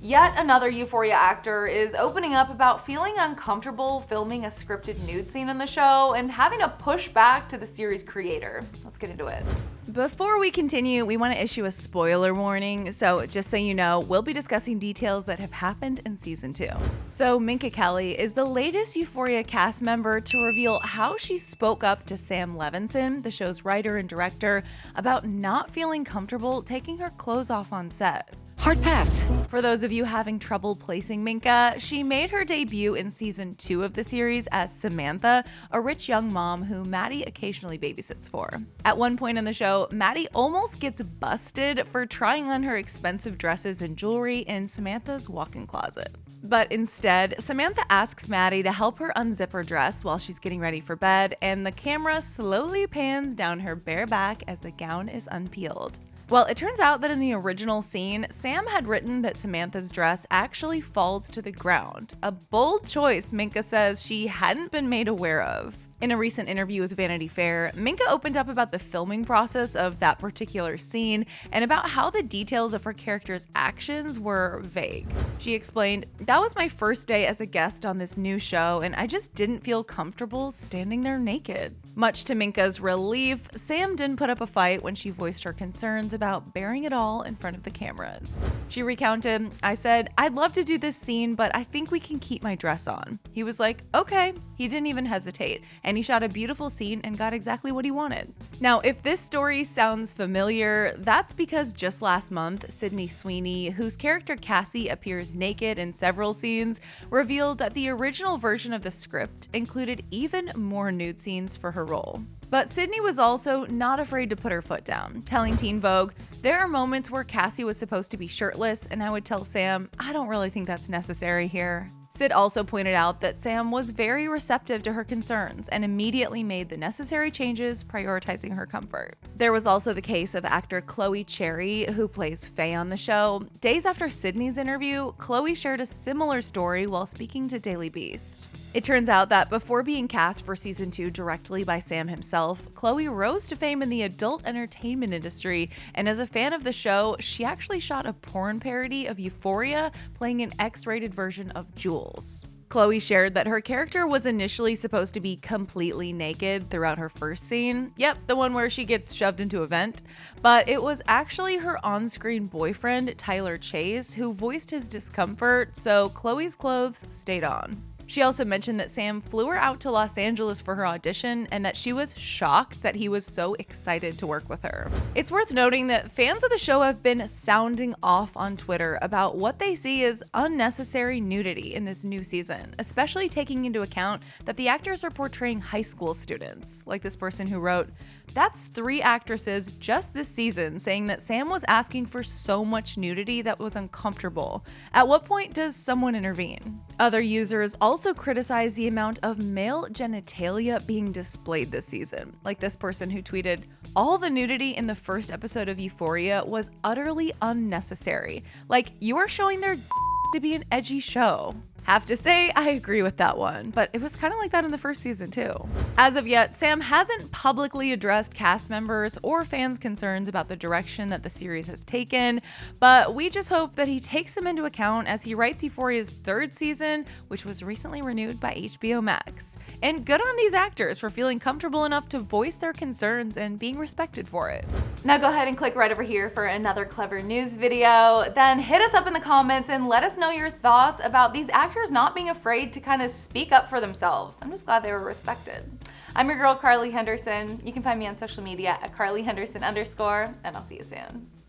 Yet another Euphoria actor is opening up about feeling uncomfortable filming a scripted nude scene in the show and having to push back to the series creator. Let's get into it. Before we continue, we want to issue a spoiler warning. So just so you know, we'll be discussing details that have happened in season 2. So Minka Kelly is the latest Euphoria cast member to reveal how she spoke up to Sam Levinson, the show's writer and director, about not feeling comfortable taking her clothes off on set. Hard pass. For those of you having trouble placing Minka, she made her debut in season 2 of the series as Samantha, a rich young mom who Maddie occasionally babysits for. At one point in the show, Maddie almost gets busted for trying on her expensive dresses and jewelry in Samantha's walk-in closet. But instead, Samantha asks Maddie to help her unzip her dress while she's getting ready for bed, and the camera slowly pans down her bare back as the gown is unpeeled. Well, it turns out that in the original scene, Sam had written that Samantha's dress actually falls to the ground. A bold choice, Minka says she hadn't been made aware of. In a recent interview with Vanity Fair, Minka opened up about the filming process of that particular scene and about how the details of her character's actions were vague. She explained, "That was my first day as a guest on this new show, and I just didn't feel comfortable standing there naked." Much to Minka's relief, Sam didn't put up a fight when she voiced her concerns about bearing it all in front of the cameras. She recounted, "I said, I'd love to do this scene, but I think we can keep my dress on." He was like, "Okay." He didn't even hesitate, and he shot a beautiful scene and got exactly what he wanted. Now, if this story sounds familiar, that's because just last month, Sweeney, whose character Cassie appears naked in several scenes, revealed that the original version of the script included even more nude scenes for her role. But Sydney was also not afraid to put her foot down, telling Teen Vogue, "There are moments where Cassie was supposed to be shirtless, and I would tell Sam, I don't really think that's necessary here." Sid also pointed out that Sam was very receptive to her concerns and immediately made the necessary changes, prioritizing her comfort. There was also the case of actor Chloe Cherry, who plays Faye on the show. Days after Sydney's interview, Chloe shared a similar story while speaking to Daily Beast. It turns out that before being cast for season 2 directly by Sam himself, Chloe rose to fame in the adult entertainment industry, and as a fan of the show, she actually shot a porn parody of Euphoria, playing an X-rated version of Jules. Chloe shared that her character was initially supposed to be completely naked throughout her first scene. Yep, the one where she gets shoved into a vent. But it was actually her on-screen boyfriend, Tyler Chase, who voiced his discomfort, so Chloe's clothes stayed on. She also mentioned that Sam flew her out to Los Angeles for her audition and that she was shocked that he was so excited to work with her. It's worth noting that fans of the show have been sounding off on Twitter about what they see as unnecessary nudity in this new season, especially taking into account that the actors are portraying high school students, like this person who wrote, "That's 3 actresses just this season saying that Sam was asking for so much nudity that was uncomfortable. At what point does someone intervene?" Other users also criticized the amount of male genitalia being displayed this season, like this person who tweeted, "All the nudity in the first episode of Euphoria was utterly unnecessary. Like, you are showing their to be an edgy show." Have to say, I agree with that one, but it was kind of like that in the first season too. As of yet, Sam hasn't publicly addressed cast members or fans' concerns about the direction that the series has taken, but we just hope that he takes them into account as he writes Euphoria's 3rd season, which was recently renewed by HBO Max. And good on these actors for feeling comfortable enough to voice their concerns and being respected for it. Now go ahead and click right over here for another Clevver news video. Then hit us up in the comments and let us know your thoughts about these actors not being afraid to kind of speak up for themselves. I'm just glad they were respected. I'm your girl, Carly Henderson. You can find me on social media at carlyhenderson_, and I'll see you soon.